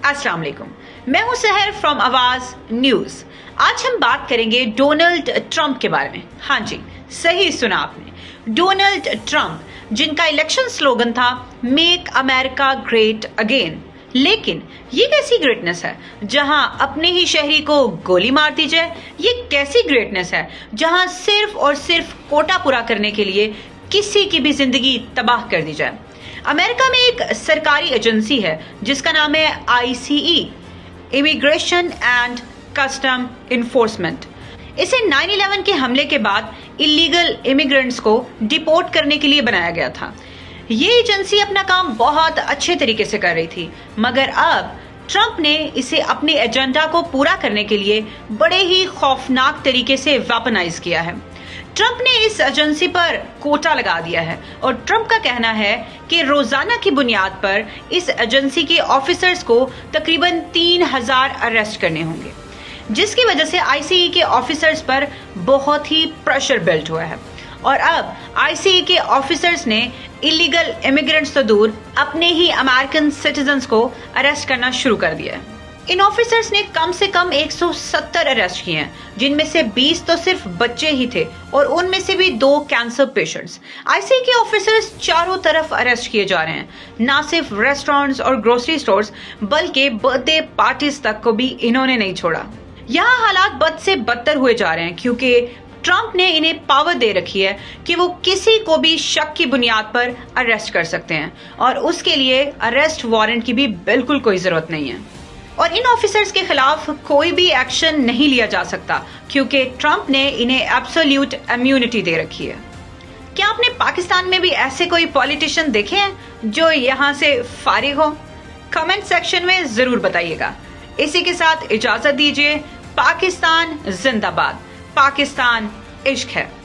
अस्सलाम वालेकुम, मैं हूं सहर फ्रॉम आवाज न्यूज। आज हम बात करेंगे डोनाल्ड ट्रंप के बारे में। हाँ जी, सही सुना आपने, डोनाल्ड ट्रंप, जिनका इलेक्शन स्लोगन था मेक अमेरिका ग्रेट अगेन। लेकिन ये कैसी ग्रेटनेस है जहां अपने ही शहरी को गोली मार दी जाए? ये कैसी ग्रेटनेस है जहां सिर्फ और सिर्फ कोटा पूरा करने के लिए किसी की भी जिंदगी तबाह कर दी जाए? अमेरिका में एक सरकारी एजेंसी है जिसका नाम है ICE, immigration and custom enforcement. इसे 9/11 के हमले के बाद इलीगल इमिग्रेंट्स को डिपोर्ट करने के लिए बनाया गया था। ये एजेंसी अपना काम बहुत अच्छे तरीके से कर रही थी, मगर अब ट्रंप ने इसे अपने एजेंडा को पूरा करने के लिए बड़े ही खौफनाक तरीके से वेपनाइज किया है। ट्रंप ने इस एजेंसी पर कोटा लगा दिया है और ट्रंप का कहना है कि रोजाना की बुनियाद पर इस एजेंसी के ऑफिसर्स को तकरीबन 3000 अरेस्ट करने होंगे, जिसकी वजह से ICE के ऑफिसर्स पर बहुत ही प्रेशर बिल्ट हुआ है। और अब ICE के ऑफिसर्स ने इलीगल इमिग्रेंट्स तो दूर, अपने ही अमेरिकन सिटीजन्स को अरेस्ट करना शुरू कर दिया है। इन ऑफिसर्स ने कम से कम 170 अरेस्ट किए हैं, जिनमें से 20 तो सिर्फ बच्चे ही थे और उनमें से भी 2 कैंसर पेशेंट्स। ICE के ऑफिसर्स चारों तरफ अरेस्ट किए जा रहे हैं, ना सिर्फ रेस्टोरेंट्स और ग्रोसरी स्टोर्स बल्कि बर्थडे पार्टीज तक को भी इन्होंने नहीं छोड़ा। यहाँ हालात बद से बदतर हुए जा रहे हैं क्योंकि ट्रंप ने इन्हें पावर दे रखी है कि वो किसी को भी शक की बुनियाद पर अरेस्ट कर सकते हैं और उसके लिए अरेस्ट वारंट की भी बिल्कुल कोई जरूरत नहीं है। और इन ऑफिसर्स के खिलाफ कोई भी एक्शन नहीं लिया जा सकता क्योंकि ट्रंप ने इन्हें एब्सोल्यूट इम्यूनिटी दे रखी है। क्या आपने पाकिस्तान में भी ऐसे कोई पॉलिटिशियन देखे हैं जो यहाँ से फारिग हो? कमेंट सेक्शन में जरूर बताइएगा। इसी के साथ इजाजत दीजिए। पाकिस्तान जिंदाबाद, पाकिस्तान इश्क है।